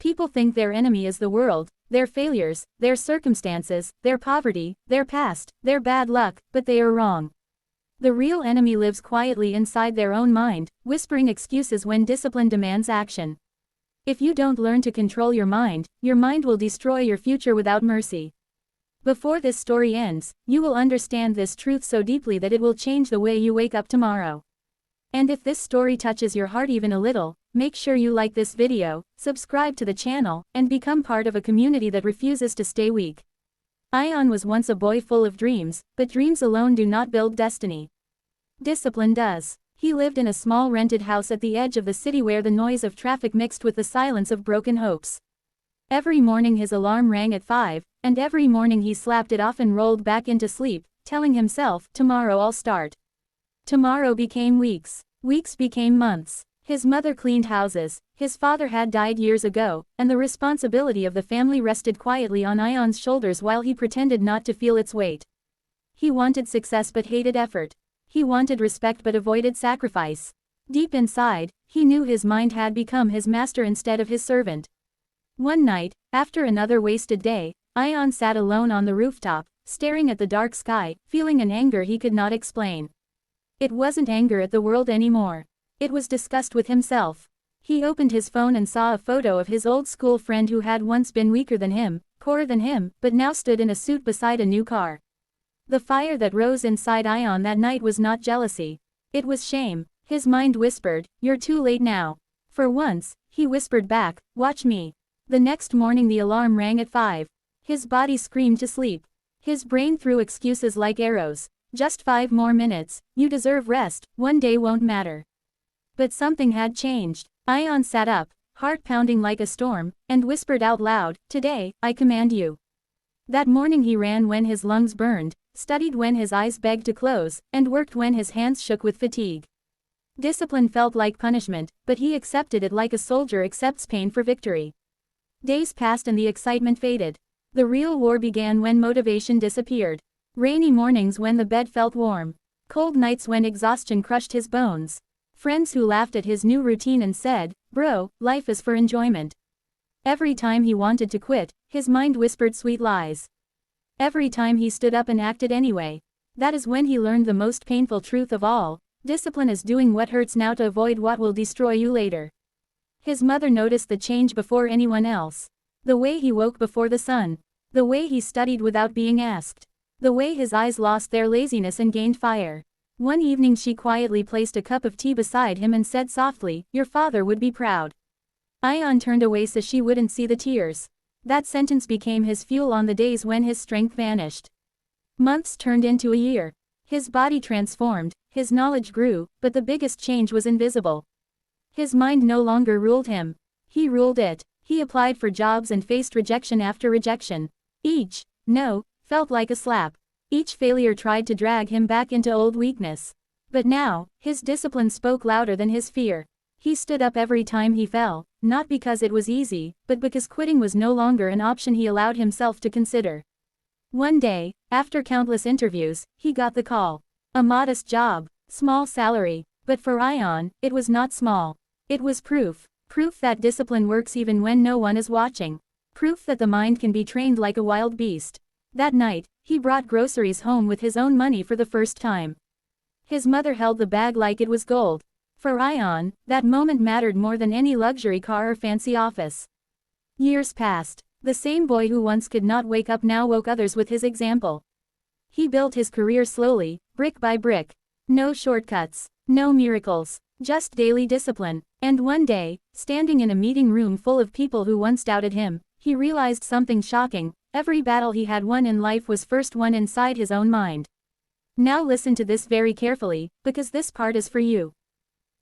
People think their enemy is the world, their failures, their circumstances, their poverty, their past, their bad luck, but they are wrong. The real enemy lives quietly inside their own mind, whispering excuses when discipline demands action. If you don't learn to control your mind will destroy your future without mercy. Before this story ends, you will understand this truth so deeply that it will change the way you wake up tomorrow. And if this story touches your heart even a little, make sure you like this video, subscribe to the channel, and become part of a community that refuses to stay weak. Ion was once a boy full of dreams, but dreams alone do not build destiny. Discipline does. He lived in a small rented house at the edge of the city where the noise of traffic mixed with the silence of broken hopes. Every morning his alarm rang at 5, and every morning he slapped it off and rolled back into sleep, telling himself, tomorrow I'll start. Tomorrow became weeks. Weeks became months. His mother cleaned houses, his father had died years ago, and the responsibility of the family rested quietly on Ion's shoulders while he pretended not to feel its weight. He wanted success but hated effort. He wanted respect but avoided sacrifice. Deep inside, he knew his mind had become his master instead of his servant. One night, after another wasted day, Ion sat alone on the rooftop, staring at the dark sky, feeling an anger he could not explain. It wasn't anger at the world anymore. It was disgust with himself. He opened his phone and saw a photo of his old school friend who had once been weaker than him, poorer than him, but now stood in a suit beside a new car. The fire that rose inside Ion that night was not jealousy. It was shame. His mind whispered, "You're too late now." For once, he whispered back, "Watch me." The next morning the alarm rang at 5. His body screamed to sleep. His brain threw excuses like arrows. Just 5 more minutes, you deserve rest, one day won't matter. But something had changed. Ion sat up, heart pounding like a storm, and whispered out loud, "Today, I command you." That morning he ran when his lungs burned, studied when his eyes begged to close, and worked when his hands shook with fatigue. Discipline felt like punishment, but he accepted it like a soldier accepts pain for victory. Days passed and the excitement faded. The real war began when motivation disappeared. Rainy mornings when the bed felt warm. Cold nights when exhaustion crushed his bones. Friends who laughed at his new routine and said, "Bro, life is for enjoyment." Every time he wanted to quit, his mind whispered sweet lies. Every time he stood up and acted anyway. That is when he learned the most painful truth of all. Discipline is doing what hurts now to avoid what will destroy you later. His mother noticed the change before anyone else. The way he woke before the sun. The way he studied without being asked. The way his eyes lost their laziness and gained fire. One evening she quietly placed a cup of tea beside him and said softly, "Your father would be proud." Ion turned away so she wouldn't see the tears. That sentence became his fuel on the days when his strength vanished. Months turned into a year. His body transformed, his knowledge grew, but the biggest change was invisible. His mind no longer ruled him. He ruled it. He applied for jobs and faced rejection after rejection. Each no felt like a slap. Each failure tried to drag him back into old weakness. But now, his discipline spoke louder than his fear. He stood up every time he fell, not because it was easy, but because quitting was no longer an option he allowed himself to consider. One day, after countless interviews, he got the call. A modest job, small salary, but for Ion, it was not small. It was proof. Proof that discipline works even when no one is watching. Proof that the mind can be trained like a wild beast. That night, he brought groceries home with his own money for the first time. His mother held the bag like it was gold. For Ion, that moment mattered more than any luxury car or fancy office. Years passed. The same boy who once could not wake up now woke others with his example. He built his career slowly, brick by brick. No shortcuts, no miracles, just daily discipline. And one day, standing in a meeting room full of people who once doubted him, he realized something shocking. Every battle he had won in life was first won inside his own mind. Now listen to this very carefully, because this part is for you.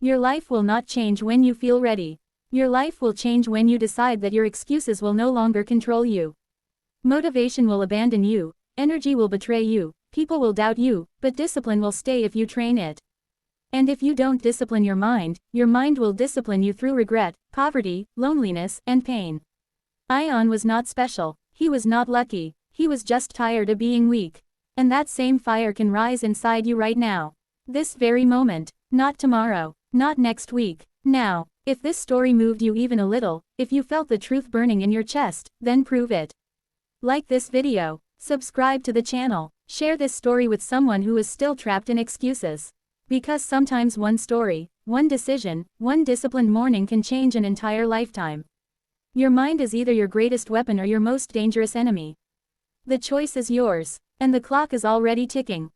Your life will not change when you feel ready. Your life will change when you decide that your excuses will no longer control you. Motivation will abandon you, energy will betray you, people will doubt you, but discipline will stay if you train it. And if you don't discipline your mind will discipline you through regret, poverty, loneliness, and pain. Ion was not special. He was not lucky. He was just tired of being weak. And that same fire can rise inside you right now. This very moment. Not tomorrow. Not next week. Now. If this story moved you even a little, if you felt the truth burning in your chest, then prove it. Like this video, subscribe to the channel, share this story with someone who is still trapped in excuses. Because sometimes one story, one decision, one disciplined morning can change an entire lifetime. Your mind is either your greatest weapon or your most dangerous enemy. The choice is yours, and the clock is already ticking.